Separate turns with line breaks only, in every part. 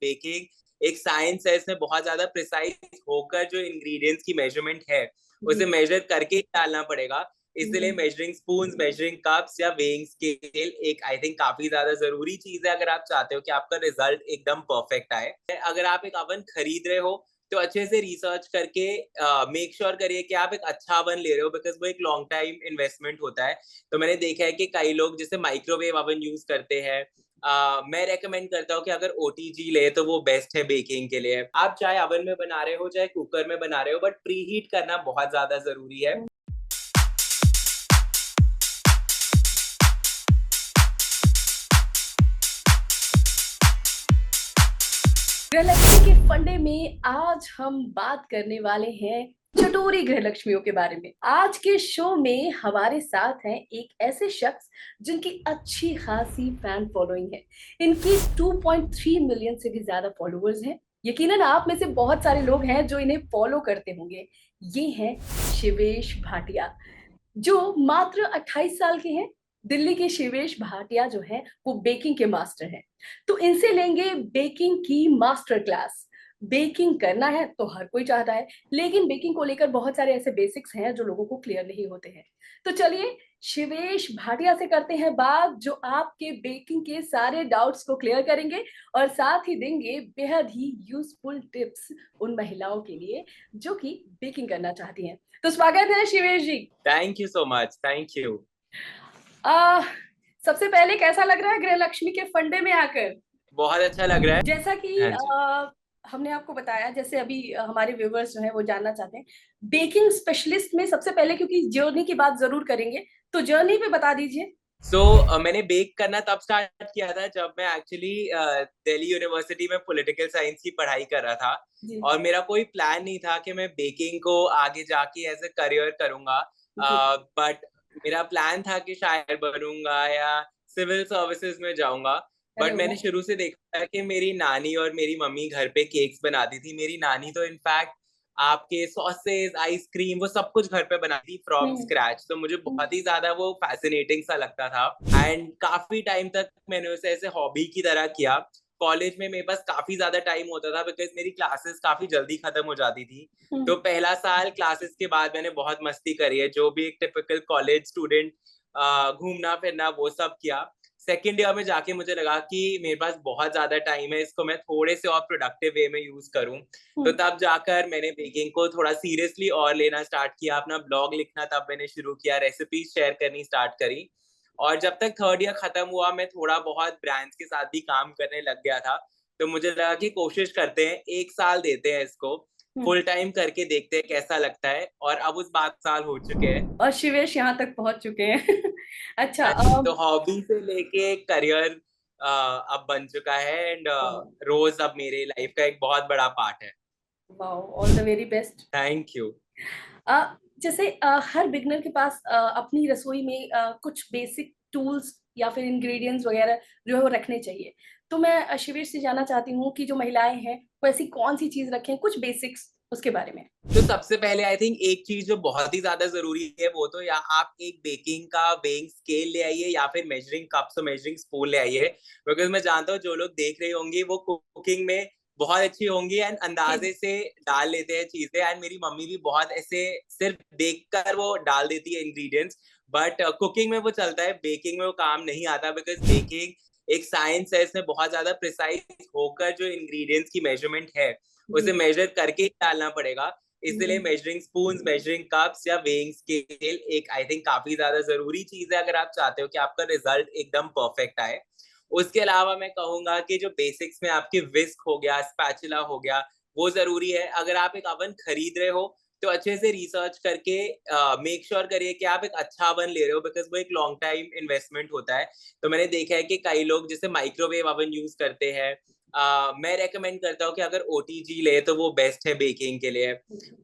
Baking एक science है, इसमें बहुत ज्यादा प्रिसाइज होकर जो इंग्रेडिएंट्स की मेजरमेंट है उसे मेजर करके ही डालना पड़ेगा। इसलिए मेजरिंग स्पून, मेजरिंग कप्स या वेइंग स्केल एक आई थिंक काफी ज्यादा जरूरी चीज है अगर आप चाहते हो कि आपका रिजल्ट एकदम परफेक्ट आए। अगर आप एक अवन खरीद रहे हो तो अच्छे से रिसर्च करके मेक श्योर करिए कि आप एक अच्छा अवन ले रहे हो, बिकॉज वो एक लॉन्ग टाइम इन्वेस्टमेंट होता है। तो मैंने देखा है कि कई लोग जैसे माइक्रोवेव अवन यूज करते हैं। मैं रेकमेंड करता हूँ कि अगर ओटीजी ले तो वो बेस्ट है बेकिंग के लिए। आप चाहे अवन में बना रहे हो चाहे कुकर में बना रहे हो, बट प्री हीट करना बहुत ज्यादा जरूरी है।
गृहलक्ष्मी के फंडे में आज हम बात करने वाले हैं चटोरी गृहलक्ष्मियों के बारे में। आज के शो में हमारे साथ हैं एक ऐसे शख्स जिनकी अच्छी खासी फैन फॉलोइंग है। इनकी 2.3 मिलियन से भी ज्यादा फॉलोअर्स हैं। यकीनन आप में से बहुत सारे लोग हैं जो इन्हें फॉलो करते होंगे। ये हैं शिवेश भाटिया, जो मात्र 28 साल के हैं। दिल्ली के शिवेश भाटिया जो है वो बेकिंग के मास्टर हैं। तो इनसे लेंगे बेकिंग की मास्टर क्लास। बेकिंग करना है तो हर कोई चाहता है, लेकिन बेकिंग को लेकर बहुत सारे ऐसे बेसिक्स हैं जो लोगों को क्लियर नहीं होते हैं। तो चलिए शिवेश भाटिया से करते हैं बात, जो आपके बेकिंग के सारे डाउट्स को क्लियर करेंगे और साथ ही देंगे बेहद ही यूजफुल टिप्स उन महिलाओं के लिए जो कि बेकिंग करना चाहती हैं। तो स्वागत है Shivesh ji.
Thank you so much, thank you.
आ, सबसे पहले कैसा लग रहा है गृहलक्ष्मी के फंडे में आकर?
बहुत अच्छा लग रहा है।
जैसा कि
हाँ जी।
हमने आपको बताया, जैसे अभी हमारे व्यूवर्स जो है वो जानना चाहते हैं बेकिंग स्पेशलिस्ट में, सबसे पहले क्योंकि जर्नी की बात जरूर करेंगे, तो जर्नी पे बता दीजिए।
मैंने बेक करना तब स्टार्ट किया था जब मैं एक्चुअली दिल्ली यूनिवर्सिटी में पॉलिटिकल साइंस की पढ़ाई कर रहा था।
जी
और मेरा कोई प्लान नहीं था कि मैं बेकिंग को आगे जाके एज ए करियर करूंगा।
जी।
बट मेरा प्लान था कि शायर बनूंगा या सिविल सर्विसेज में जाऊंगा।
अरे
बट मैंने
वाह।
शुरू से देखा है कि मेरी नानी और मेरी मम्मी घर पे केक्स बनाती थी। मेरी नानी तो इनफैक्ट आपके सॉसेज, आइसक्रीम, वो सब कुछ घर पे बनाती फ्रॉम
हम्म।
स्क्रैच। तो मुझे
हम्म।
बहुत ही ज्यादा वो फैसिनेटिंग सा लगता था। एंड काफी टाइम तक मैंने उसे ऐसे हॉबी की तरह किया। कॉलेज में मेरे पास काफी ज्यादा टाइम होता था बिकॉज मेरी क्लासेस काफी जल्दी खत्म हो जाती थी। तो पहला साल क्लासेस के बाद मैंने बहुत मस्ती करी है, जो भी एक टिपिकल कॉलेज स्टूडेंट, घूमना फिरना वो सब किया। सेकेंड ईयर में जाके मुझे लगा कि मेरे पास बहुत ज्यादा टाइम है, इसको मैं थोड़े से और प्रोडक्टिव वे में यूज करूं। तो तब जाकर मैंने बेकिंग को थोड़ा सीरियसली और लेना स्टार्ट किया। अपना ब्लॉग लिखना तब मैंने शुरू किया, रेसिपीज शेयर करनी स्टार्ट करी। और जब तक थर्ड ईयर खत्म हुआ मैं थोड़ा बहुत ब्रांड्स के साथ भी काम करने लग गया था। तो मुझे लगा कि कोशिश करते हैं, एक साल देते हैं इसको, फुल टाइम करके देखते हैं कैसा लगता है। और अब उस बात साल हो चुके हैं।
और शिवेश यहाँ तक पहुंच चुके हैं। अच्छा।
हाँ जी, तो हॉबी से लेके करियर अब बन चुका है। एंड रोज अब मेरे लाइफ का एक बहुत बड़ा पार्ट है।
Wow, all the very best.
Thank you.
जैसे हर बिगनर के पास अपनी रसोई में कुछ बेसिक टूल्स या फिर इंग्रेडिएंट्स वगैरह जो है वो रखने चाहिए। तो मैं शिविर से जानना चाहती हूँ कि जो महिलाएं हैं वो ऐसी कौन सी चीज रखें, कुछ बेसिक्स उसके बारे में।
तो सबसे पहले आई थिंक एक चीज जो बहुत ही ज्यादा जरूरी है वो तो, या आप एक बेकिंग का वेइंग स्केल ले आइए या फिर मेजरिंग कप्स और मेजरिंग स्पून ले आइए। बिकॉज मैं जानता हूँ जो लोग देख रहे होंगे वो कुकिंग में बहुत अच्छी होंगी एंड अंदाजे से डाल लेते हैं चीजें। एंड मेरी मम्मी भी बहुत ऐसे सिर्फ देखकर वो डाल देती है इंग्रेडिएंट्स। बट कुकिंग में वो चलता है, बेकिंग में वो काम नहीं आता। बिकॉज बेकिंग एक साइंस है, इसमें बहुत ज्यादा प्रिसाइज होकर जो इंग्रेडिएंट्स की मेजरमेंट है उसे मेजर करके ही डालना पड़ेगा। इसलिए मेजरिंग स्पून, मेजरिंग कप्स या वेइंग स्केल एक आई थिंक काफी ज्यादा जरूरी चीज है अगर आप चाहते हो कि आपका रिजल्ट एकदम परफेक्ट आए। उसके अलावा मैं कहूंगा कि जो बेसिक्स में आपके विस्क हो गया, स्पैचुला हो गया, वो जरूरी है। अगर आप एक अवन खरीद रहे हो तो अच्छे से रिसर्च करके मेक श्योर करिए कि आप एक अच्छा अवन ले रहे हो, बिकॉज वो एक लॉन्ग टाइम इन्वेस्टमेंट होता है। तो मैंने देखा है कि कई लोग जैसे माइक्रोवेव अवन यूज करते हैं। मैं रेकमेंड करता हूँ कि अगर ओटीजी ले तो वो बेस्ट है बेकिंग के लिए।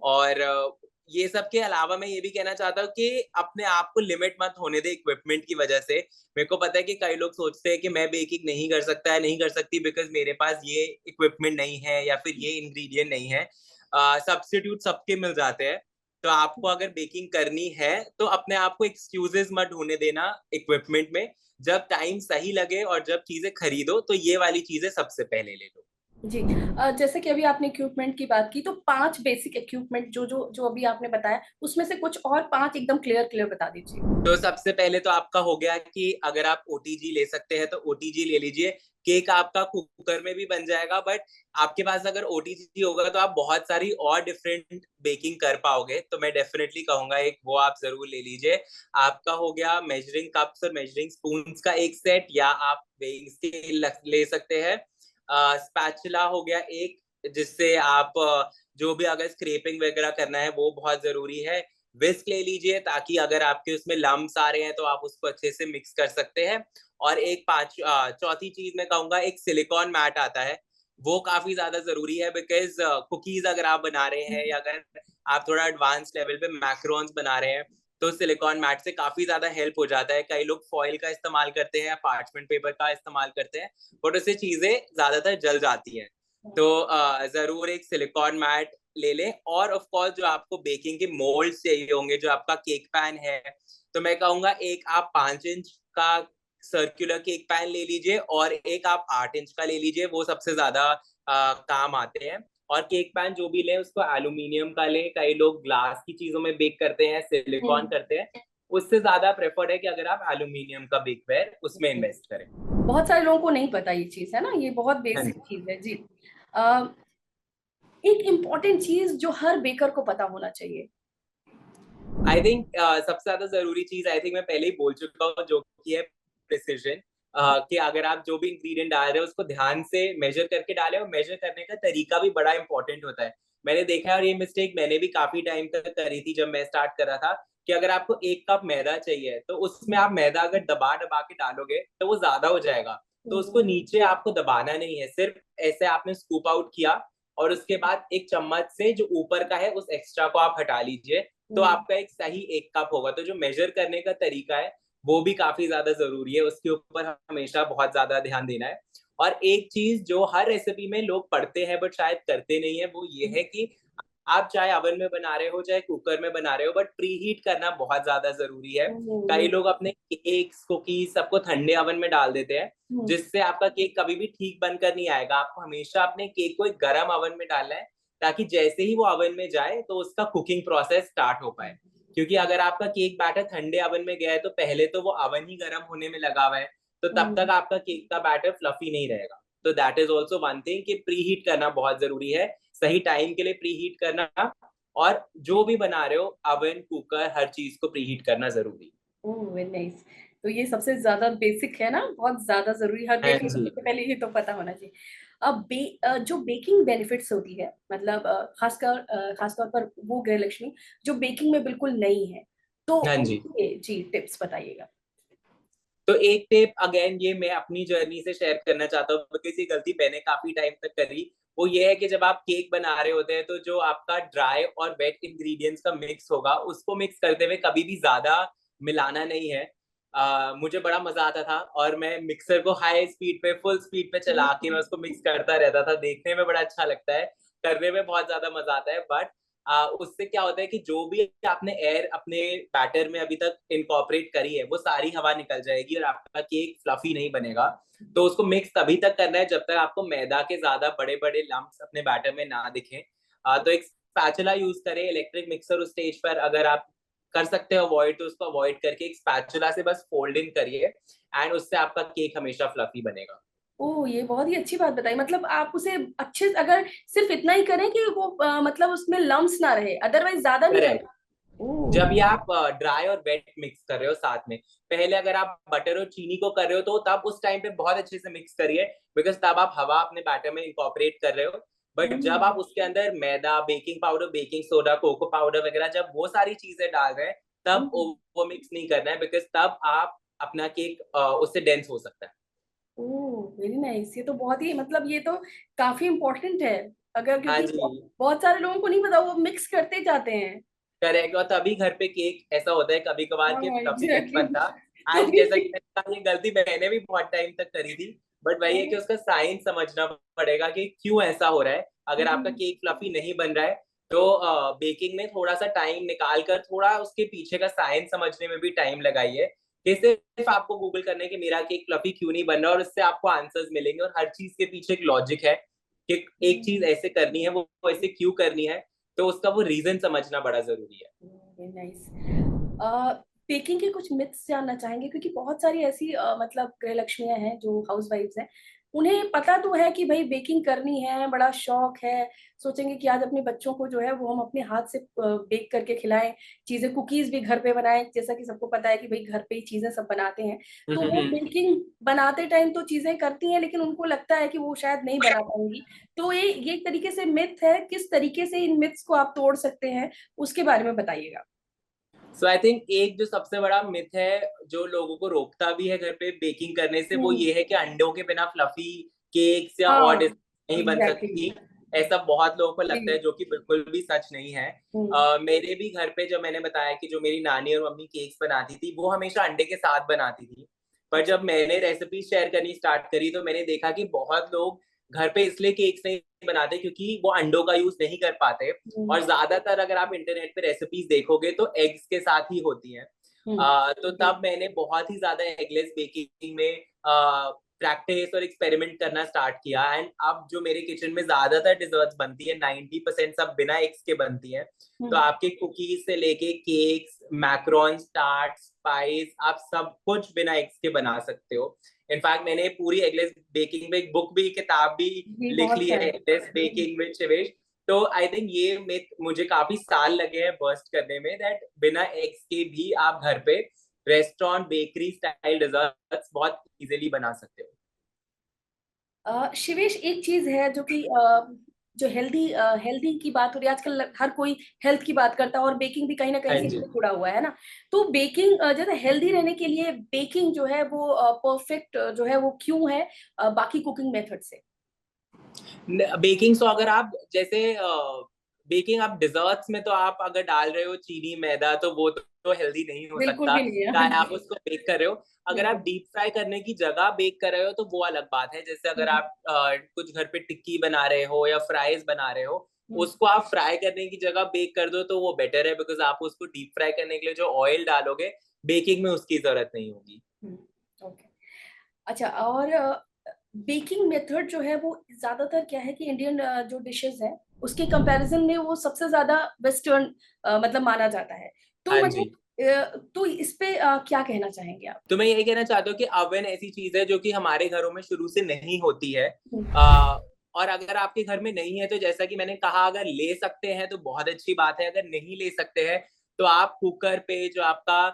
और ये सब के अलावा मैं ये भी कहना चाहता हूँ कि अपने आप को लिमिट मत होने दे इक्विपमेंट की वजह से। मेरे को पता है कि कई लोग सोचते हैं कि मैं बेकिंग नहीं कर सकता है, नहीं कर सकती, बिकॉज मेरे पास ये इक्विपमेंट नहीं है या फिर ये इंग्रेडिएंट नहीं है। सब्स्टिट्यूट सबके मिल जाते हैं। तो आपको अगर बेकिंग करनी है तो अपने आप को एक्सक्यूजेस मत ढूंढने देना इक्विपमेंट में। जब टाइम सही लगे और जब चीजें खरीदो तो ये वाली चीजें सबसे पहले ले लो।
जी। जैसे कि अभी आपने इक्विपमेंट की बात की, तो 5 बेसिक इक्विपमेंट जो जो जो अभी आपने बताया, उसमें से कुछ और 5 एकदम क्लियर क्लियर बता दीजिए।
तो सबसे पहले तो आपका हो गया कि अगर आप ओटीजी ले सकते हैं तो ओटीजी ले लीजिए। केक आपका कुकर में भी बन जाएगा, बट आपके पास अगर ओटीजी होगा तो आप बहुत सारी और डिफरेंट बेकिंग कर पाओगे, तो मैं डेफिनेटली कहूंगा एक वो आप जरूर ले लीजिए। आपका हो गया मेजरिंग कप्स और मेजरिंग स्पून्स का एक सेट, या आप वेइंग स्केल ले सकते हैं। स्पैचुला हो गया एक, जिससे आप जो भी अगर स्क्रैपिंग वगैरह करना है वो बहुत जरूरी है। विस्क ले लीजिए ताकि अगर आपके उसमें लम्स आ रहे हैं तो आप उसको अच्छे से मिक्स कर सकते हैं। और एक चौथी चीज मैं कहूंगा, एक सिलिकॉन मैट आता है, वो काफी ज्यादा जरूरी है, बिकॉज कुकीज अगर आप बना रहे हैं या अगर आप थोड़ा एडवांस लेवल पे मैक्रोन्स बना रहे हैं तो सिलिकॉन मैट से काफी ज्यादा हेल्प हो जाता है। कई लोग फॉइल का इस्तेमाल करते हैं, पार्चमेंट पेपर का इस्तेमाल करते हैं, बट उससे चीजें ज्यादातर जल जाती हैं। तो जरूर एक सिलिकॉन मैट ले लें। और ऑफ कोर्स जो आपको बेकिंग के मोल्ड चाहिए होंगे, जो आपका केक पैन है, तो मैं कहूंगा एक आप 5 इंच का सर्कुलर केक पैन ले लीजिए और एक आप 8 इंच का ले लीजिए, वो सबसे ज्यादा काम आते हैं। और केक पैन जो भी लें उसको एल्यूमिनियम का लें, कई लोग ग्लास की चीजों में बेक करते हैं, सिलिकॉन
हम्म।
करते हैं, उससे ज्यादा प्रेफर्ड है कि अगर आप एल्यूमिनियम का बेकवेयर उसमें इन्वेस्ट करें।
बहुत सारे लोगों को नहीं पता ये चीज, है ना, ये बहुत
हाँ
बेसिक
जी।
चीज है जी। अ, एक इम्पोर्टेंट चीज जो हर बेकर को पता होना चाहिए।
आई थिंक सबसे ज्यादा जरूरी चीज आई थिंक मैं पहले ही बोल चुका हूँ, जो कि है प्रिसिजन। कि अगर आप जो भी इंग्रेडिएंट डाल रहे हो उसको ध्यान से मेजर करके डालें, और मेजर करने का तरीका भी बड़ा इंपॉर्टेंट होता है। मैंने देखा है, और ये मिस्टेक मैंने भी काफी टाइम तक करी थी जब मैं स्टार्ट कर रहा था, कि अगर आपको 1 कप मैदा चाहिए तो उसमें आप मैदा अगर दबा दबा के डालोगे तो वो ज्यादा हो जाएगा। तो उसको नीचे आपको दबाना नहीं है, सिर्फ ऐसे आपने स्कूप आउट किया और उसके बाद एक चम्मच से जो ऊपर का है उस एक्स्ट्रा को आप हटा लीजिए, तो आपका एक सही 1 कप होगा। तो जो मेजर करने का तरीका है वो भी काफी ज्यादा जरूरी है, उसके ऊपर हमेशा बहुत ज्यादा ध्यान देना है। और एक चीज जो हर रेसिपी में लोग पढ़ते हैं बट शायद करते नहीं है, वो ये है कि आप चाहे ओवन में बना रहे हो चाहे कुकर में बना रहे हो, बट प्री हीट करना बहुत ज्यादा जरूरी है। कई लोग अपने केक्स कुकीज सबको ठंडे ओवन में डाल देते हैं, जिससे आपका केक कभी भी ठीक बनकर नहीं आएगा। आपको हमेशा अपने केक को एक गर्म ओवन में डालना है, ताकि जैसे ही वो ओवन में जाए तो उसका कुकिंग प्रोसेस स्टार्ट हो पाए। क्योंकि अगर आपका केक बैटर ठंडे ओवन में गया है तो पहले तो वो ओवन ही गर्म होने में लगा हुआ है, तो तब तक आपका केक का बैटर फ्लफी नहीं रहेगा। तो that is also one thing कि प्री हीट करना बहुत जरूरी है, सही टाइम के लिए प्री हीट करना। और जो भी बना रहे हो ओवन कुकर हर चीज को प्री हीट करना जरूरी
ओह वेरी नाइस। तो ये सबसे ज्यादा बेसिक है ना, बहुत ज्यादा जरूरी, हर
है। हाँ
बेकर को
जी।
सबसे पहले ये तो पता होना चाहिए। अब जो बेकिंग बेनिफिट्स होती है, मतलब खासतौर पर वो गृहलक्ष्मी जो बेकिंग में बिल्कुल नहीं है, तो
हाँ जी।
उनके जी टिप्स बताइएगा।
तो एक टिप अगेन ये मैं अपनी जर्नी से शेयर करना चाहता हूँ, बिकॉज ये गलती मैंने काफी टाइम तक करी। वो ये है कि जब आप केक बना रहे होते हैं तो जो आपका ड्राई और वेट इंग्रेडिएंट्स का मिक्स होगा उसको मिक्स करते हुए कभी भी ज्यादा मिलाना नहीं है। मुझे बड़ा मजा आता था और मैं मिक्सर को हाई स्पीड पे फुल स्पीड पे चला के मैं उसको मिक्स करता रहता था। देखने में बड़ा अच्छा लगता है, करने में बहुत ज्यादा मजा आता है, बट उससे क्या होता है कि जो भी आपने एयर अपने बैटर में अभी तक इनकॉर्पोरेट करी है वो सारी हवा निकल जाएगी और आपका केक फ्लफी नहीं बनेगा। तो उसको मिक्स तभी तक करना है जब तक आपको मैदा के ज्यादा बड़े बड़े लम्प्स अपने बैटर में ना दिखें। तो एक स्पैचुला यूज करें, इलेक्ट्रिक मिक्सर उस स्टेज पर अगर आप कर सकते हो अवॉइड तो उसको अवॉइड करके एक स्पैचुला से बस फोल्ड इन करिए, एंड उससे आपका केक हमेशा फ्लफी बनेगा।
ओह ये बहुत ही अच्छी बात बताई, मतलब आप उसे अच्छे से, अगर सिर्फ इतना ही करें कि वो मतलब उसमें लम्स ना रहे, अदरवाइज ज्यादा नहीं
करेक्ट।
करना। ओह।
जब ये आप ड्राई और वेट मिक्स कर रहे हो साथ में, पहले अगर आप बटर और चीनी को कर रहे हो तो तब उस टाइम पे बहुत अच्छे से मिक्स करिए, बिकॉज तब आप हवा अपने बैटर में इंकॉर्पोरेट कर रहे हो। बट जब आप उसके अंदर मैदा, baking powder, baking soda, cocoa powder वगैरह जब वो सारी चीजें डाल रहे हैं तब वो मिक्स नहीं करना है, बिकॉज तब आप अपना केक उससे डेंस हो सकता है।
ओह वेरी नाइस, ये तो बहुत ही, मतलब ये तो काफी इम्पोर्टेंट है, अगर,
हाँ
क्योंकि
जी।
बहुत सारे लोगों को नहीं पता, वो मिक्स करते जाते हैं।
करेक्ट। और तभी घर पे केक ऐसा होता है कभी कभार
हाँ
के फ्लफी नहीं
एग्जैक्टली।
बनता। एंड
कभी
जैसा कि मैंने कहा, ये गलती मैंने भी बहुत टाइम तक करी थी, बट वही है कि उसका साइंस समझना पड़ेगा कि क्यों ऐसा हो रहा है। अगर आपका केक फ्लफी नहीं बन रहा है तो बेकिंग में थोड़ा सा टाइम निकाल कर थोड़ा उसके पीछे का साइंस समझने में भी टाइम लगाइए, कि सिर्फ आपको गूगल करने कि मेरा केक फ्लफी क्यों नहीं बन रहा, और उससे आपको आंसर्स मिलेंगे। और हर चीज के पीछे एक लॉजिक है कि एक चीज ऐसे करनी है, वो ऐसे क्यों करनी है, तो उसका वो रीजन समझना बड़ा जरूरी है।
नाइस। बेकिंग के कुछ मिथ्स जानना चाहेंगे, क्योंकि बहुत सारी ऐसी मतलब गृह लक्ष्मियां हैं जो हाउस वाइफ्स हैं, उन्हें पता तो है कि भाई बेकिंग करनी है, बड़ा शौक है, सोचेंगे कि आज अपने बच्चों को जो है वो हम अपने हाथ से बेक करके खिलाएं, चीजें कुकीज भी घर पे बनाएं, जैसा कि सबको पता है कि भाई घर पे ही चीजें सब बनाते हैं। तो वो बेकिंग बनाते टाइम तो चीजें करती हैं, लेकिन उनको लगता है कि वो शायद नहीं बना पाएंगी। तो ये एक तरीके से मिथ है, किस तरीके से इन मिथ्स को आप तोड़ सकते हैं, उसके बारे में बताइएगा।
सो आई थिंक एक जो सबसे बड़ा मिथ है जो लोगों को रोकता भी है घर पे बेकिंग करने से, वो ये है कि अंडों के बिना फ्लफी केक्स या और
हाँ,
डिश नहीं बन
एग्जैक्टली।
सकती। ऐसा बहुत लोगों को लगता है,
जी।
जो कि बिल्कुल भी सच नहीं है। मेरे भी घर पे, जब मैंने बताया कि जो मेरी नानी और मम्मी केक्स बनाती थी, वो हमेशा अंडे के साथ बनाती थी। पर
अच्छा।
जब मैंने रेसिपी शेयर करनी स्टार्ट करी, तो मैंने देखा कि बहुत लोग घर पे इसलिए केक्स नहीं बनाते क्योंकि वो अंडों का यूज नहीं कर पाते। और ज्यादातर अगर आप इंटरनेट पे रेसिपीज देखोगे तो एग्स के साथ ही होती हैं। तो तब मैंने बहुत ही ज्यादा एगलेस बेकिंग में प्रैक्टिस और एक्सपेरिमेंट करना स्टार्ट किया। एंड अब जो मेरे किचन में ज्यादातर डिजर्ट्स बनती है, 90% सब बिना एग्स के बनती है। तो आपके कुकीज से लेके केक्स, मैक्रोन्स, टार्ट्स, पाइज, आप सब कुछ बिना एग्स के बना सकते हो। इनफैक्ट मैंने पूरी एगलेस बेकिंग में एक बुक भी, किताब भी
जी,
लिख
बहुत
ली है,
सारे।
Eggless baking with Shivesh. तो आई थिंक ये मिथ मुझे काफी साल लगे हैं बर्स्ट करने में, दैट बिना एग्स के भी आप घर पे रेस्टोरेंट बेकरी स्टाइल डिजर्ट्स बहुत इजीली बना सकते हो।
शिवेश, एक चीज है जो कि जो हेल्दी हेल्दी की बात हो रही है आजकल, हर कोई हेल्थ की बात करता है, और बेकिंग भी कहीं ना कहीं
हाँ
से
जी।
इससे जुड़ा हुआ है ना। तो बेकिंग जैसे हेल्दी रहने के लिए बेकिंग जो है वो परफेक्ट जो है वो क्यों है बाकी कुकिंग मेथड से?
बेकिंग, सो अगर आप जैसे बेकिंग आप डिजर्ट्स में तो आप अगर डाल रहे हो चीनी मैदा, तो वो तो हेल्दी नहीं हो
बिल्कुल
सकता,
भी नहीं है, हाँ
चाहे आप
जी।
उसको बेक कर रहे हो। अगर आप
बिल्कुल।
डीप फ्राई करने की जगह बेक कर रहे हो तो वो अलग बात है। जैसे अगर
हम्म।
आप कुछ घर पे टिक्की बना रहे हो या फ्राइज बना रहे हो,
हम्म।
उसको आप फ्राई करने की जगह बेक कर दो तो वो बेटर है, बिकॉज आप उसको डीप फ्राई करने के लिए जो ऑयल डालोगे, बेकिंग में उसकी जरूरत नहीं होगी।
ओके। अच्छा, और बेकिंग मेथड जो है वो ज्यादातर क्या है कि इंडियन जो डिशेस है उसके कंपैरिजन में वो सबसे ज्यादा वेस्टर्न मतलब माना जाता है। तो
हाँ
मतलब
जी।
तो इस पे क्या कहना चाहेंगे आप?
तो मैं यही कहना चाहता हूँ कि अवन ऐसी चीज है जो कि हमारे घरों में शुरू से नहीं होती है।
हम्म।
आ, और अगर आपके घर में नहीं है, तो जैसा कि मैंने कहा, अगर ले सकते हैं तो बहुत अच्छी बात है। अगर नहीं ले सकते हैं तो आप कुकर पे, जो आपका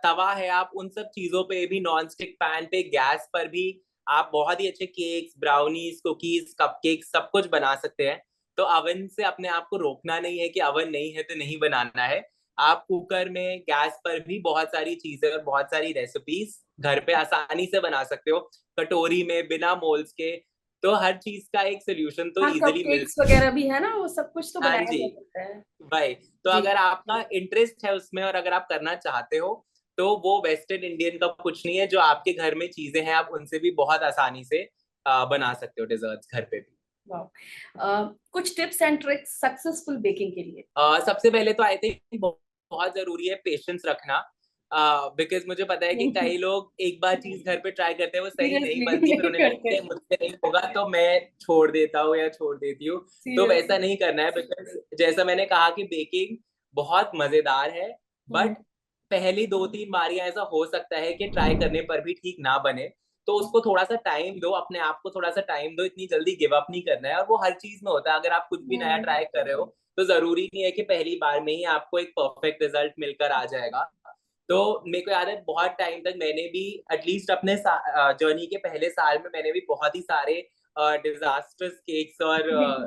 तवा है, आप उन सब चीजों पे भी, नॉन स्टिक पैन पे, गैस पर भी आप बहुत ही अच्छे केक्स, ब्राउनीज, कुकीज, कपकेक्स सब कुछ बना सकते हैं। तो अवन से अपने आप को रोकना नहीं है कि अवन नहीं है तो नहीं बनाना है। आप कुकर में, गैस पर भी बहुत सारी चीजें और बहुत सारी रेसिपीज घर पे आसानी से बना सकते हो, कटोरी में, बिना मोल्स के। तो हर चीज का एक सोल्यूशन तो
हाँ, कप
इजीली मिल
केक्स
सकता
वगैरह भी है ना, वो सब कुछ तो
है। हाँ
बनाया
जी।
जा सकता है।
भाई, तो
जी।
अगर आपका इंटरेस्ट है उसमें और अगर आप करना चाहते हो, तो वो वेस्टर्न इंडियन का कुछ नहीं है। जो आपके घर में चीजें हैं, आप उनसे भी बहुत आसानी से बना सकते हो डिजर्ट्स घर पे भी।
वाह। कुछ tips and tricks successful baking के लिए?
सबसे पहले तो आई थिंक बहुत जरूरी है पेशेंस रखना। बिकॉज मुझे पता है कि कई लोग एक बार चीज घर पे ट्राई करते हैं, वो सही नहीं
सीरियसली
बनती, फिर
नहीं
उन्हें लगता
करते।
है मुझसे नहीं होगा तो मैं छोड़ देता हूँ या छोड़ देती हूँ। तो वैसा
सीरियसली।
नहीं करना है, बिकॉज जैसा मैंने कहा कि बेकिंग बहुत मजेदार है। बट पहली 2-3 बारियां ऐसा हो सकता है कि ट्राई करने पर भी ठीक ना बने। तो उसको थोड़ा सा टाइम दो, अपने आप को थोड़ा सा टाइम दो, इतनी जल्दी गिव अप नहीं करना है। और वो हर चीज में होता है, अगर आप कुछ भी नया ट्राई कर रहे हो तो जरूरी नहीं है कि पहली बार में ही आपको एक परफेक्ट रिजल्ट मिलकर आ जाएगा। तो मेरे को याद है, बहुत टाइम तक मैंने भी, एटलीस्ट अपने जर्नी के पहले साल में, मैंने भी बहुत ही सारे डिजास्टर्स केक्स और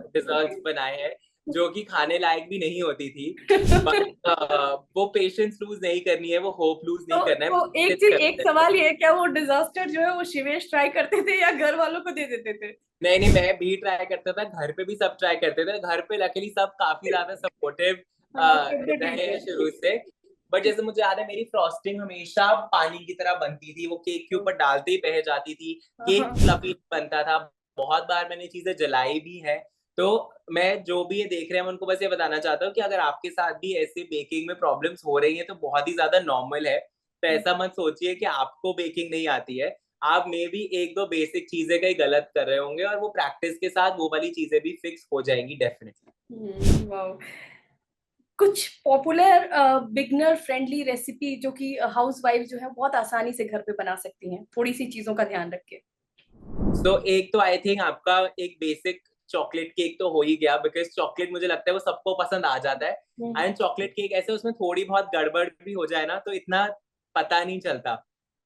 डिजर्ट्स बनाए हैं, जो कि खाने लायक भी नहीं होती थी। बट वो पेशेंस लूज नहीं करनी है, वो होप लूज नहीं करना है,
तो एक
प्रैक्टिस
चीज, एक
करते रहना
सवाल
है।
ये है, क्या वो डिजास्टर जो है वो शिवेश ट्राई करते थे या घर वालों को दे देते थे?
नहीं नहीं, मैं भी ट्राई करता था, घर पे भी सब ट्राई करते थे। घर पे लकीली सब काफी ज्यादा सपोर्टिव
हाँ, फिर तो ठीक
रहे
है।
हैं शुरू से। बट जैसे मुझे याद है, मेरी फ्रॉस्टिंग हमेशा पानी की तरह बनती थी, वो केक के ऊपर डालते ही बह जाती थी, केक
हाँ।
फ्लफी बनता था। बहुत बार मैंने चीजें जलाई भी है। तो मैं, जो भी ये देख रहे हैं, मैं उनको बस ये बताना चाहता हूँ कि अगर आपके साथ भी ऐसे बेकिंग में प्रॉब्लम्स हो रही है तो बहुत ही ज्यादा नॉर्मल है। तो ऐसा मत सोचिए कि आपको बेकिंग नहीं आती है। आप मे भी एक दो बेसिक चीजें कहीं गलत कर रहे होंगे और वो प्रैक्टिस के साथ वो वाली चीजें भी फिक्स हो जाएंगी डेफिनेटली।
वाओ। कुछ पॉपुलर बिगनर फ्रेंडली रेसिपी जो कि हाउस वाइफ जो है बहुत आसानी से घर पे बना सकती हैं, थोड़ी सी चीजों का ध्यान रख के।
सो एक तो आई थिंक आपका एक बेसिक चॉकलेट केक तो हो ही गया, बिकॉज चॉकलेट मुझे लगता है वो सबको पसंद आ जाता है। एंड चॉकलेट केक ऐसे उसमें थोड़ी बहुत गड़बड़ भी हो जाए ना तो इतना पता नहीं चलता,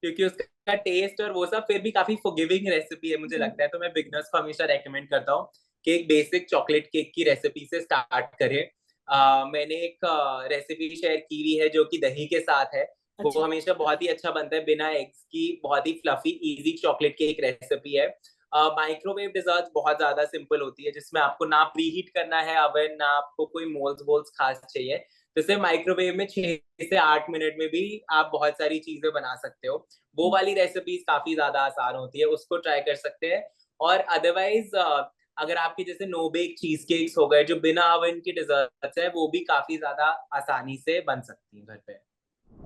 क्योंकि उसका टेस्ट और वो सब फिर भी काफी फॉरगिविंग रेसिपी है मुझे लगता है। तो मैं बिगनर्स को हमेशा रेकमेंड करता हूँ कि एक बेसिक चॉकलेट केक की रेसिपी से स्टार्ट करें। मैंने एक रेसिपी शेयर की हुई है जो कि दही के साथ है। वो
अच्छा।
हमेशा बहुत ही अच्छा बनता है बिना एग्स की, बहुत ही fluffy easy chocolate cake recipe है। माइक्रोवेव डिजर्ट बहुत ज्यादा सिंपल होती है, जिसमें आपको ना प्री हीट करना है अवन, ना आपको कोई मोल्स वोल्स खास चाहिए। तो सिर्फ माइक्रोवेव में 6 से 8 मिनट में भी आप बहुत सारी चीजें बना सकते हो। वो वाली रेसिपीज काफी ज्यादा आसान होती है, उसको ट्राई कर सकते हैं। और अदरवाइज अगर आपके जैसे नो बेक चीज केक्स हो गए जो बिना अवन के डिजर्ट्स है, वो भी काफी ज्यादा आसानी से बन सकती हैं घर पे।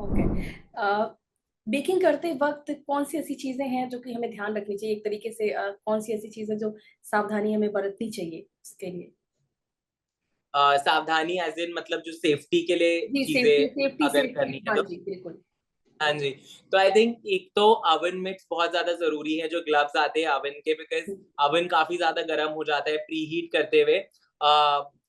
ओके। बेकिंग करते वक्त कौन सी ऐसी चीजें हैं जो कि हमें ध्यान रखनी चाहिए, एक तरीके से कौन सी ऐसी चीजें जो सावधानी हमें बरतनी चाहिए उसके लिए?
सावधानी एज इन मतलब जो सेफ्टी के लिए
जी, सेफ्टी
चीजें
सेफ्टी
अगर
सेफ्टी,
करनी है
हाँ
तो।
जी बिल्कुल।
हाँ जी। तो आई थिंक एक तो अवन मिट्स बहुत ज्यादा जरूरी है, जो ग्लव्स आते हैं अवन के, बिकॉज अवन काफी ज्यादा गर्म हो जाता है प्री हीट करते हुए।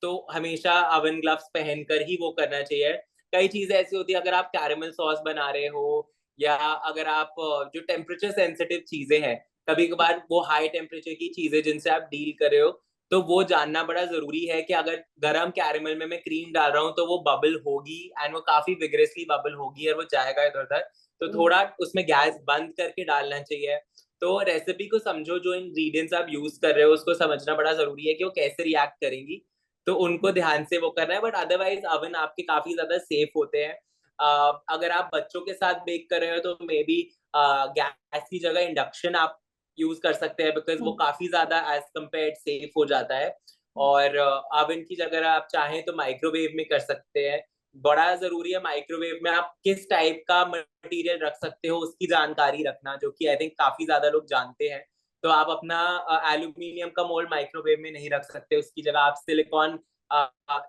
तो हमेशा अवन ग्लव्स पहनकर ही वो करना चाहिए। कई चीजें ऐसी होती है, अगर आप कैरेमल सॉस बना रहे हो या अगर आप जो टेम्परेचर सेंसिटिव चीजें हैं, कभी कभार वो हाई टेम्परेचर की चीजें जिनसे आप डील कर रहे हो, तो वो जानना बड़ा जरूरी है कि अगर गरम कैरेमल में मैं क्रीम डाल रहा हूँ तो वो बबल होगी, एंड वो काफी विग्रेसली बबल होगी और वो जाएगा इधर उधर। तो थोड़ा उसमें गैस बंद करके डालना चाहिए। तो रेसिपी को समझो, जो इंग्रेडिएंट्स आप यूज कर रहे हो उसको समझना बड़ा जरूरी है कि वो कैसे रिएक्ट करेंगी, तो उनको ध्यान से वो करना है। बट अदरवाइज अवन आपके काफी ज्यादा सेफ होते हैं। अगर आप बच्चों के साथ बेक कर रहे हो तो मे बी गैस की जगह इंडक्शन आप यूज कर सकते हैं, बिकॉज वो काफी ज्यादा एज कम्पेयर सेफ हो जाता है। और ओवन की जगह आप चाहें तो माइक्रोवेव में कर सकते हैं। बड़ा जरूरी है माइक्रोवेव में आप किस टाइप का मटेरियल रख सकते हो उसकी जानकारी रखना, जो कि आई थिंक काफी ज्यादा लोग जानते हैं। तो आप अपना एल्यूमिनियम का मोल्ड माइक्रोवेव में नहीं रख सकते, उसकी जगह आप सिलिकॉन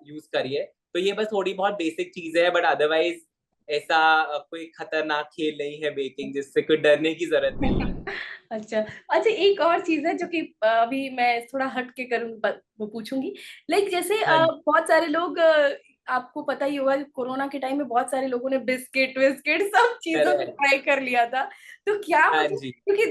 यूज करिए। तो ये बस थोड़ी बहुत बेसिक चीजें हैं, बट अदरवाइज ऐसा कोई खतरनाक खेल नहीं है बेकिंग जिससे कोई डरने की जरूरत नहीं है।
अच्छा। अच्छा, एक और चीज है जो कि अभी मैं थोड़ा हट के करूँ वो पूछूंगी। लाइक जैसे
हाँ जी।
बहुत सारे लोग आपको पता ही होगा कोरोना के टाइम में बहुत सारे लोगों ने बिस्किट विस्किट सब चीजों को
करेक्ट।
ट्राई कर लिया था। तो क्या
हाँ
मतलब,
जी।
क्योंकि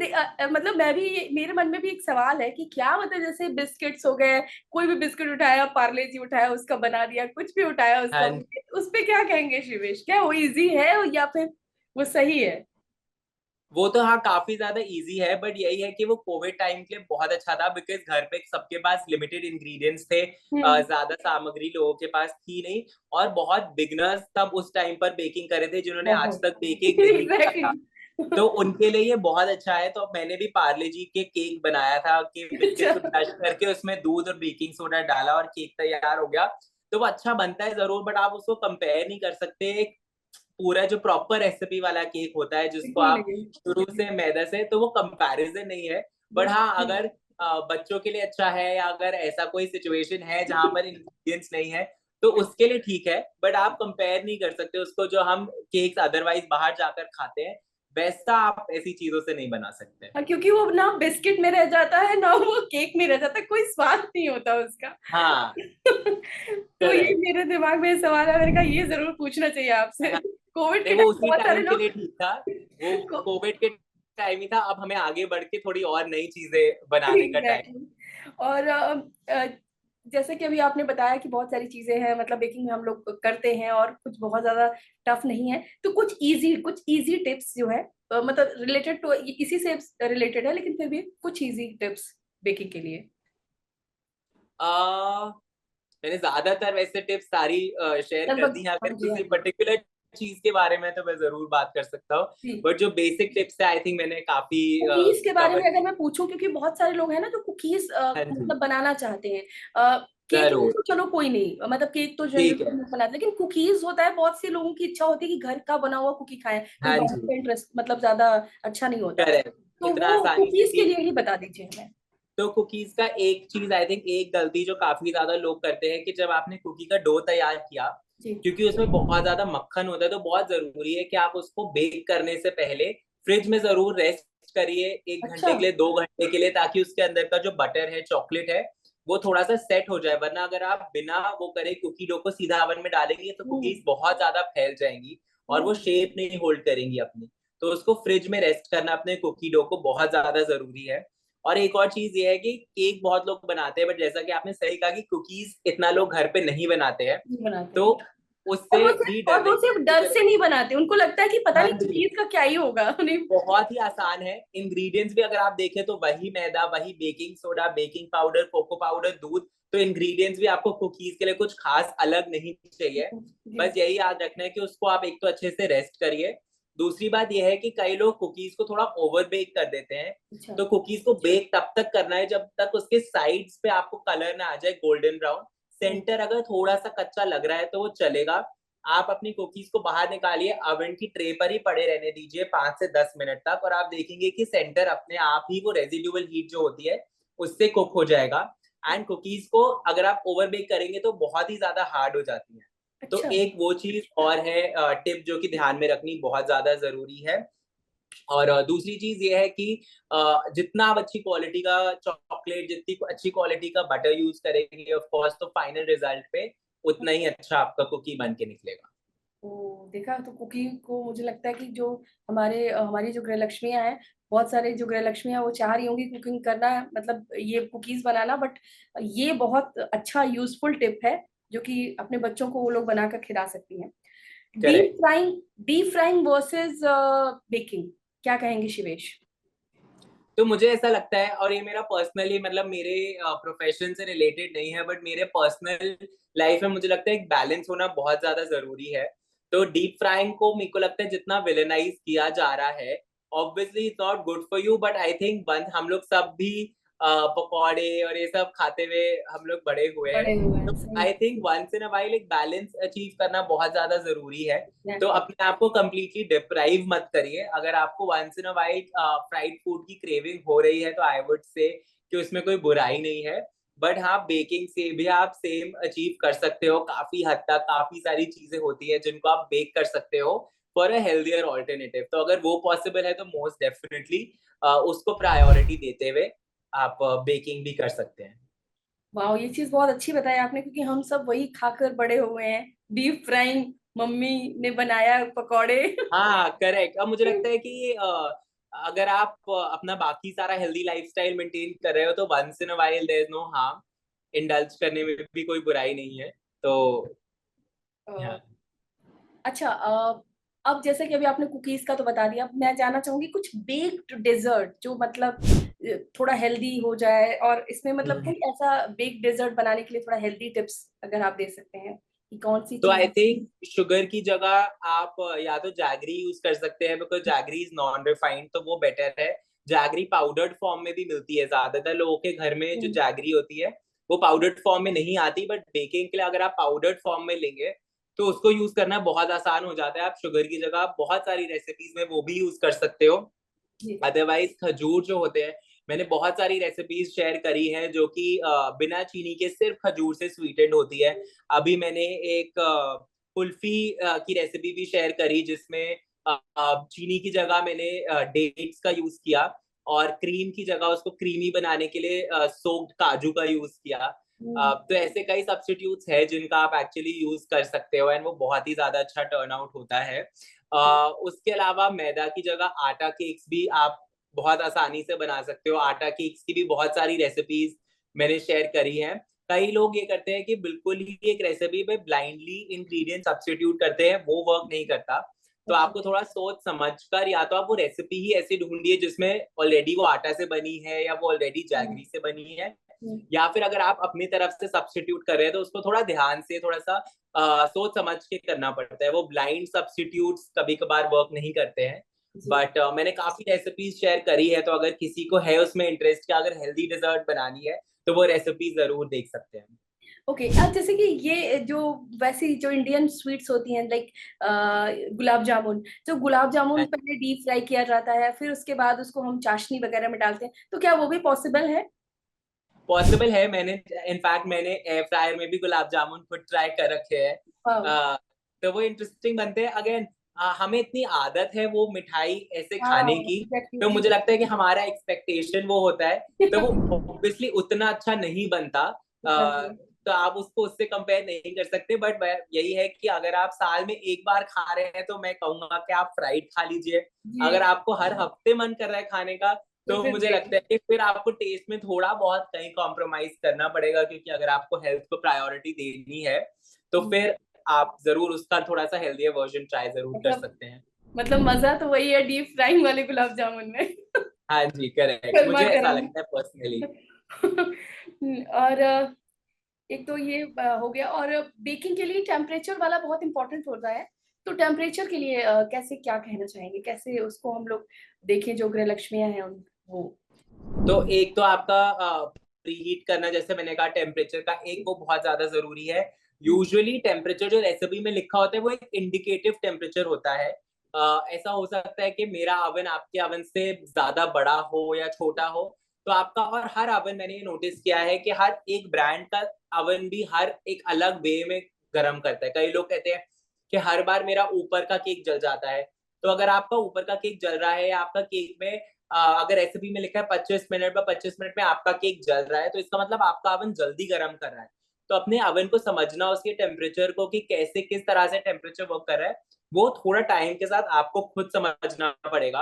मतलब मैं भी, मेरे मन में भी एक सवाल है कि क्या मतलब जैसे बिस्किट्स हो गए, कोई भी बिस्किट उठाया, पार्ले जी उठाया उसका बना दिया, कुछ भी उठाया उसका,
हाँ जी।
उस पे क्या कहेंगे शिवेश? क्या वो इजी है या फिर वो सही है?
वो तो हाँ काफी ज्यादा इजी है, बट यही है कि वो कोविड टाइम के लिए बहुत अच्छा था, बिकॉज घर पे सबके पास लिमिटेड इंग्रेडिएंट्स थे।
हम्म।
ज्यादा सामग्री लोगों के पास थी नहीं, और बहुत बिगनर्स तब उस टाइम पर बेकिंग करे थे जिन्होंने आज
बहुत।
तक बेकिंग नहीं किया था।
एग्जैक्टली।
तो उनके लिए ये बहुत अच्छा है। तो मैंने भी पार्ले जी के केक बनाया था कि बिस्किट
अच्छा।
को टच करके उसमें दूध और बेकिंग सोडा डाला और केक तैयार हो गया। तो वो अच्छा बनता है जरूर, बट आप उसको कंपेयर नहीं कर सकते पूरा जो प्रॉपर रेसिपी वाला केक होता है जिसको
बिल्कुल
आप
नहीं।
शुरू से मैदा से, तो वो कंपैरिजन नहीं है। बट हाँ, अगर बच्चों के लिए अच्छा है या अगर ऐसा कोई सिचुएशन है जहां पर इंग्रेडिएंट्स नहीं है, तो उसके लिए ठीक है। बट आप कंपेयर नहीं कर सकते उसको, जो हम केक्स अदरवाइज बाहर जाकर खाते हैं वैसा आप ऐसी चीजों से नहीं बना सकते।
हाँ, क्योंकि वो ना बिस्किट में रह जाता है ना वो केक में रह जाता है, कोई स्वाद नहीं होता उसका।
हाँ।
तो ये
करेक्ट।
मेरे दिमाग में सवाल है, मैंने कहा ये जरूर पूछना चाहिए आपसे।
हाँ,
कोविड के
नहीं वो
टाइम
उसी
बहुत सारे
टाइम के
लोग
लिए ठीक था। वो
को
कोविड के टाइम ही था, अब हमें आगे बढ़ के थोड़ी और नई चीजें बनाने का टाइम।
एग्जैक्टली। और जैसे कि अभी आपने बताया कि बहुत सारी चीजें हैं, मतलब बेकिंग में हम लोग करते हैं और कुछ बहुत ज्यादा टफ नहीं है, तो कुछ इजी टिप्स जो है मतलब रिलेटेड टू इसी से रिलेटेड है, लेकिन फिर भी कुछ इजी टिप्स बेकिंग के लिए।
मैंने ज्यादातर वैसे टिप्स सारी शेयर कर
लगभग
दी हैं। अगर
हाँ जी, हाँ
किसी
जी।
पर्टिकुलर चीज के बारे में तो मैं जरूर बात कर सकता हूँ।
जी।
बट जो बेसिक टिप्स है आई थिंक मैंने काफी
कुकीज के बारे
कवर
में अगर
की।
मैं पूछूं, क्योंकि बहुत सारे लोग हैं ना जो कुकीज
हाँ जी।
मतलब बनाना चाहते हैं। केक
जरूर।
तो चलो कोई नहीं, मतलब केक तो जनरली
ठीक है।
लोग बनाते हैं, लेकिन कुकीज होता है, बहुत से लोगों की इच्छा होती है कि घर का बना हुआ कुकी खाएं, कोई
हाँ
बाहर
जी।
का इंटरेस्ट मतलब ज्यादा अच्छा नहीं होता।
करेक्ट।
तो
इतना
वो
आसानी से
कुकीज के
कि
लिए ही बता दीजिए हमें।
तो कुकीज का एक चीज आई थिंक, एक गलती जो काफी ज्यादा लोग करते हैं कि जब आपने कुकी का डो तैयार किया,
जी।
क्योंकि उसमें बहुत ज्यादा मक्खन होता है, तो बहुत जरूरी है कि आप उसको बेक करने से पहले फ्रिज में जरूर रेस्ट करिए, 1 घंटे
अच्छा।
के लिए, 2 घंटे के लिए, ताकि उसके अंदर का जो बटर है, चॉकलेट है, वो थोड़ा सा सेट हो जाए। वरना अगर आप बिना वो करे कुकी डो को सीधा ओवन में डालेंगे तो
हम्म।
कुकीज बहुत ज्यादा फैल जाएंगी और वो
हम्म।
शेप नहीं होल्ड करेंगी अपनी। तो उसको फ्रिज में रेस्ट करना अपने कुकी डो को बहुत ज्यादा जरूरी है। और एक और चीज ये है कि केक बहुत लोग बनाते हैं, बट जैसा कि आपने सही कहा कि कुकीज इतना लोग घर पे नहीं बनाते हैं,
नहीं बनाते
तो
हैं।
उससे भी
और वो
डरने
सिर्फ
की
डर से
जरूरत।
नहीं बनाते, उनको लगता है कि पता
हाँ
नहीं
जी,
कुकीज का क्या ही होगा नहीं।
बहुत ही आसान है। इंग्रेडिएंट्स भी अगर आप देखें तो वही मैदा, वही baking soda, baking powder, cocoa powder, दूध। तो इंग्रेडिएंट्स भी आपको कुकीज के लिए कुछ खास अलग नहीं चाहिए।
जी।
बस यही याद रखना है कि उसको आप एक तो अच्छे से रेस्ट करिए। दूसरी बात यह है कि कई लोग कुकीज को थोड़ा ओवर बेक कर देते हैं।
अच्छा।
तो कुकीज को बेक तब तक करना है जब तक उसके साइड्स पे आपको कलर ना आ जाए गोल्डन ब्राउन। सेंटर अगर थोड़ा सा कच्चा लग रहा है तो वो चलेगा। आप अपनी कुकीज को बाहर निकालिए, अवन की ट्रे पर ही पड़े रहने दीजिए 5 से 10 मिनट तक, और आप देखेंगे कि सेंटर अपने आप ही वो रेजिडुअल हीट जो होती है उससे कुक हो जाएगा। एंड कुकीज को अगर आप ओवर बेक करेंगे तो बहुत ही ज्यादा हार्ड हो जाती है। तो
अच्छा।
एक वो चीज और है, टिप जो कि ध्यान में रखनी बहुत ज्यादा जरूरी है। और दूसरी चीज ये है कि जितना आप अच्छी क्वालिटी का चॉकलेट, जितनी अच्छी क्वालिटी का बटर यूज करेंगे ऑफ कोर्स, तो फाइनल रिजल्ट पे उतना ही अच्छा आपका कुकी बन के निकलेगा।
तो देखा, तो कुकिंग को मुझे लगता है कि जो हमारी जो गृहलक्ष्मियां हैं, बहुत सारे जो गृहलक्ष्मियां वो चाह रही होंगी कुकिंग करना, मतलब ये कुकीज बनाना, बट ये बहुत अच्छा यूजफुल टिप है जो कि अपने बच्चों को वो लोग बनाकर खिला सकती हैं। Deep
correct.
Frying deep frying versus baking, क्या कहेंगे शिवेश?
तो मुझे ऐसा लगता है, और ये मेरा पर्सनली, मतलब मेरे प्रोफेशन से रिलेटेड नहीं है, बट मेरे पर्सनल लाइफ में मुझे लगता है एक बैलेंस होना बहुत ज्यादा जरूरी है। तो डीप फ्राइंग को मेरे को लगता है जितना विलेनाइज किया जा रहा है, obviously it's not good for you, but I think one हम लोग सब भी पकौड़े और ये सब खाते हुए हम लोग बड़े हुए हैं।
बड़े हुए हैं,
तो
सही।
I think once in a while एक बैलेंस अचीव करना बहुत ज्यादा जरूरी है। तो
एग्जैक्टली।
अपने आप को कंप्लीटली डिप्राइव मत करिए। अगर आपको once in a while fried food की क्रेविंग हो रही है तो आई वुड से कि उसमें कोई बुराई नहीं है। बट हाँ, बेकिंग से भी आप सेम अचीव कर सकते हो काफी हद तक। काफी सारी चीजें होती है जिनको आप बेक कर सकते हो फॉर अ हेल्दियर ऑल्टरनेटिव। तो अगर वो पॉसिबल है तो मोस्ट डेफिनेटली उसको प्रायोरिटी देते हुए आप बेकिंग भी कर सकते हैं।
वाह, ये चीज बहुत अच्छी बताई आपने, क्योंकि हम सब वही खाकर बड़े हुए हैं, डीप फ्राइंग, मम्मी ने बनाया पकौड़े।
हाँ करेक्ट। अब मुझे लगता है कि अगर आप अपना बाकी सारा हेल्दी लाइफस्टाइल मेंटेन कर रहे हो तो once in a while there is no harm, indulge करने में भी कोई बुराई नहीं है। तो हाँ।
अच्छा, अब जैसे कि अभी आपने कुकीज का तो बता दिया, अब मैं जानना चाहूंगी कुछ बेक्ड डेजर्ट जो मतलब थोड़ा हेल्दी हो जाए, और इसमें मतलब कोई ऐसा बेक्ड डेजर्ट बनाने के लिए थोड़ा हेल्दी टिप्स अगर आप दे सकते हैं कि कौन सी
तो आई
चीज।
थिंक शुगर की जगह आप या तो जैगरी यूज कर सकते हैं, because jaggery is non refined, तो वो बेटर है। जैगरी पाउडर्ड फॉर्म में भी मिलती है। ज्यादातर लोगों के घर में जो जैगरी होती है वो पाउडर्ड फॉर्म में नहीं आती, बट बेकिंग के लिए अगर आप पाउडर्ड फॉर्म में लेंगे तो उसको यूज करना बहुत आसान हो जाता है। आप शुगर की जगह बहुत सारी रेसिपीज में वो भी यूज कर सकते हो।
जी।
अदरवाइज खजूर जो होते हैं, मैंने बहुत सारी रेसिपीज शेयर करी हैं जो कि बिना चीनी के सिर्फ खजूर से स्वीटेंड होती है। अभी मैंने एक कुल्फी की रेसिपी भी शेयर करी जिसमें चीनी की जगह मैंने डेट्स का यूज किया, और क्रीम की जगह उसको क्रीमी बनाने के लिए सोक्ड काजू का यूज किया। तो ऐसे कई सब्स्टिट्यूट्स है जिनका आप एक्चुअली यूज कर सकते हो, एंड वो बहुत ही ज्यादा अच्छा टर्न आउट होता है। उसके अलावा मैदा की जगह आटा केक्स भी आप बहुत आसानी से बना सकते हो। आटा केक्स की भी बहुत सारी रेसिपीज मैंने शेयर करी हैं। कई लोग ये करते हैं कि बिल्कुल ही एक रेसिपी पे ब्लाइंडली इंग्रेडिएंट सब्स्टिट्यूट करते हैं, वो वर्क नहीं करता। तो
अच्छा।
आपको थोड़ा सोच समझ कर या तो आप वो रेसिपी ही ऐसी ढूंढिए जिसमें ऑलरेडी वो आटा से बनी है या वो ऑलरेडी जैगरी से बनी है, या फिर अगर आप अपनी तरफ से सब्स्टिट्यूट कर रहे हैं तो उसको थोड़ा ध्यान से, थोड़ा सा सोच समझ के करना पड़ता है। वो ब्लाइंड सब्स्टिट्यूट्स कभी कभार वर्क नहीं करते हैं।
जी।
बट मैंने काफी रेसिपीज शेयर करी है, तो अगर किसी को है उसमें इंटरेस्ट कि अगर हेल्दी डिजर्ट बनानी है तो वो रेसिपी जरूर देख सकते हैं।
ओके, अब जैसे कि ये जो वैसी जो इंडियन स्वीट्स होती हैं, लाइक गुलाब जामुन, जो गुलाब जामुन पहले डीप फ्राई किया जाता है, फिर उसके बाद उसको हम चाशनी वगैरह में डालते हैं, तो क्या वो भी पॉसिबल है?
पॉसिबल है। मैंने इनफैक्ट मैंने एयर फ्रायर में भी गुलाब जामुन खुद ट्राई कर रखे हैं।
वाह।
तो वो इंटरेस्टिंग बनते हैं। अगेन हमें इतनी आदत है वो मिठाई ऐसे
हाँ,
खाने की,
एग्जैक्टली
तो
जी।
मुझे लगता है कि हमारा एक्सपेक्टेशन वो होता है, तो वो ऑब्वियसली उतना अच्छा नहीं बनता। तो आप उसको उससे कंपेयर नहीं कर सकते। बट यही है कि अगर आप साल में एक बार खा रहे हैं तो मैं कहूंगा कि आप फ्राइड खा लीजिए।
जी।
अगर आपको हर हफ्ते मन कर रहा है खाने का,
तो
तो
फिर
मुझे लगता है कि फिर आपको टेस्ट में थोड़ा बहुत कहीं कॉम्प्रोमाइज करना पड़ेगा, क्योंकि अगर आपको हेल्थ को प्रायोरिटी देनी है तो फिर आप जरूर उसका थोड़ा सा हेल्दियर वर्जन ट्राई जरूर कर
मतलब
सकते हैं।
मतलब मजा तो वही है डीप फ्राइंग वाले गुलाब जामुन में।
हाँ जी, करेक्ट,
गर्मा
मुझे ऐसा
गर्म।
लगता है पर्सनली।
और एक तो ये हो गया, और बेकिंग के लिए टेम्परेचर वाला बहुत इंपॉर्टेंट होता है। तो टेम्परेचर के लिए कैसे क्या कहना चाहेंगे, कैसे उसको हम लोग देखें जो गृह लक्ष्मियां हैं उन वो?
तो एक तो आपका प्रीहीट करना, जैसे मैंने कहा, टेम्परेचर का एक वो बहुत ज्यादा जरूरी है। यूजुअली टेम्परेचर जो रेसिपी में लिखा होता है वो एक इंडिकेटिव टेम्परेचर होता है। ऐसा हो सकता है कि मेरा अवन आपके अवन से ज्यादा बड़ा हो या छोटा हो। तो आपका, और हर अवन मैंने ये नोटिस किया है कि हर एक ब्रांड का अवन भी हर एक अलग वे में गर्म करता है। कई लोग कहते हैं कि हर बार मेरा ऊपर का केक जल जाता है। तो अगर आपका ऊपर का केक जल रहा है या आपका केक में अगर रेसिपी में लिखा है 25 मिनट, 25 मिनट में आपका केक जल रहा है, तो इसका मतलब आपका अवन जल्दी गर्म कर रहा है। तो अपने अवन को समझना, उसके टेम्परेचर को, कि कैसे किस तरह से टेम्परेचर वर्क कर रहा है, वो थोड़ा टाइम के साथ आपको खुद समझना पड़ेगा।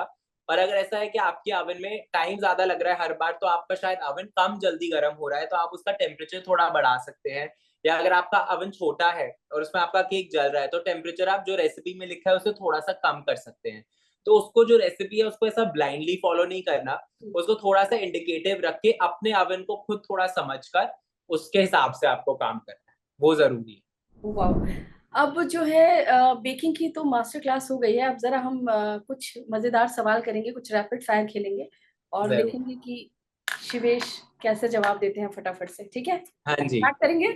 और अगर ऐसा है कि आपके अवन में टाइम ज्यादा लग रहा है हर बार, तो आपका शायद अवन कम जल्दी गर्म हो रहा है, तो आप उसका टेम्परेचर थोड़ा बढ़ा सकते हैं। या अगर आपका अवन छोटा है और उसमें आपका केक जल रहा है, तो टेम्परेचर आप जो रेसिपी में लिखा है उसे थोड़ा सा कम कर सकते हैं। तो उसको, जो रेसिपी है उसको ऐसा ब्लाइंडली फॉलो नहीं करना, उसको थोड़ा सा इंडिकेटिव रख के अपने अवन को खुद थोड़ा समझकर उसके हिसाब से आपको काम करना है, वो जरूरी है।
वाह। अब जो है बेकिंग की तो मास्टर क्लास हो गई है, अब जरा हम कुछ मजेदार सवाल करेंगे, कुछ रैपिड फायर खेलेंगे और
जरूर।
देखेंगे कि शिवेश कैसे जवाब देते हैं फटाफट से। ठीक है,
हाँ जी।
स्टार्ट करेंगे।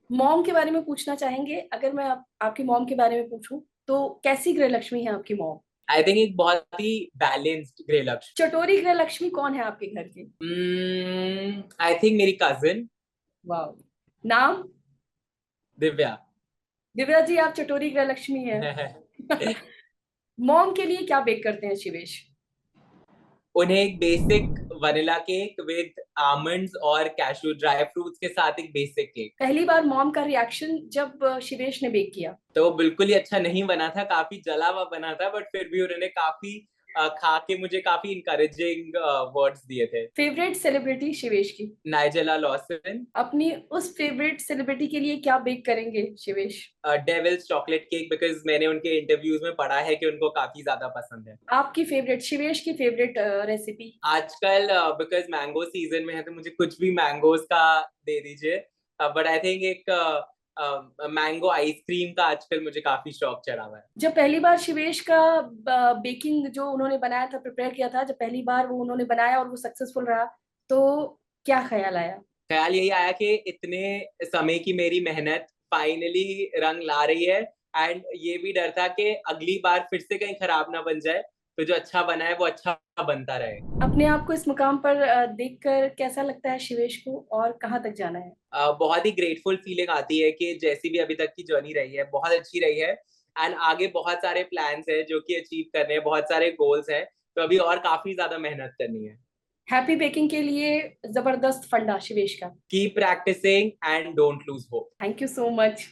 मॉम के बारे में पूछना चाहेंगे, अगर मैं आपकी मॉम के बारे में पूछूं तो कैसी गृह लक्ष्मी है आपकी मॉम?
आई थिंक एक बहुत ही बैलेंस्ड गृह लक्ष्य।
चटोरी गृह लक्ष्मी कौन है आपके घर की?
आई थिंक मेरी कजिन
वाह। नाम?
दिव्या।
दिव्या जी, आप चटोरी गृह लक्ष्मी है। मॉम के लिए क्या बेक करते हैं शिवेश?
उन्हें एक basic vanilla cake with almonds और कैशू ड्राई फ्रूट्स के साथ एक बेसिक केक।
पहली बार मॉम का रिएक्शन जब शिवेश ने बेक किया?
तो वो बिल्कुल ही अच्छा नहीं बना था, काफी जला हुआ बना था, बट फिर भी उन्होंने काफी खा के मुझे काफी इंकरेजिंग वर्ड्स दिए थे।
फेवरेट सेलिब्रिटी शिवेश की?
Nigella Lawson.
अपनी उस फेवरेट सेलिब्रिटी के लिए क्या बेक करेंगे Shivesh?
Devil's chocolate cake, because मैंने उनके इंटरव्यूज में पढ़ा है कि उनको काफी ज्यादा पसंद है।
आपकी फेवरेट, शिवेश की फेवरेट रेसिपी?
आजकल बिकॉज मैंगो सीजन में है, तो मुझे कुछ भी मैंगोज का दे दीजिए। बट आई थिंक एक मैंगो आइसक्रीम का आजकल मुझे काफी शौक चढ़ा हुआ है।
जब पहली बार शिवेश का बेकिंग जो उन्होंने बनाया था, प्रिपेयर किया था, जब पहली बार वो उन्होंने बनाया और वो सक्सेसफुल रहा, तो क्या ख्याल आया?
ख्याल यही आया कि इतने समय की मेरी मेहनत फाइनली रंग ला रही है। एंड ये भी डर था कि अगली बार फिर से कहीं खराब ना बन जाए, तो जो अच्छा बना है वो अच्छा बनता रहे।
अपने आप को इस मुकाम पर देखकर कैसा लगता है शिवेश को, और कहाँ तक जाना है?
बहुत ही ग्रेटफुल फीलिंग आती है कि जैसी भी अभी तक की जर्नी रही है बहुत अच्छी रही है। एंड आगे बहुत सारे प्लान्स हैं जो कि अचीव करने हैं, बहुत सारे गोल्स हैं, तो अभी और काफी ज्यादा मेहनत करनी है।
हैप्पी बेकिंग के लिए जबरदस्त फंडा शिवेश का।
Keep practising and don't lose hope.
Thank you so much.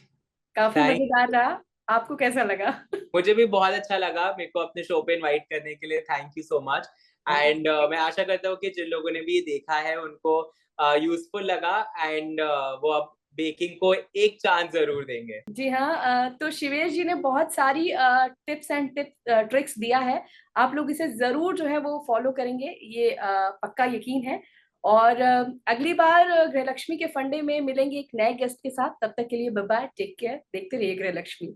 काफी
थैंक
मजेदार रहा। आपको कैसा लगा?
मुझे भी बहुत अच्छा लगा, मेरे को अपने शो पे इनवाइट करने के लिए thank you so much. And मैं आशा करता हूँ कि जिन लोगों ने भी ये देखा है उनको यूजफुल लगा, एंड वो अब बेकिंग को एक चांस जरूर देंगे।
जी हाँ, तो शिवेश जी ने बहुत सारी टिप्स एंड ट्रिक्स दिया है। आप लोग इसे जरूर जो है वो फॉलो करेंगे, ये पक्का यकीन है। और अगली बार गृहलक्ष्मी के फंडे में मिलेंगे एक नए गेस्ट के साथ। तब तक के लिए बाय बाय, टेक केयर, देखते रहिए गृहलक्ष्मी।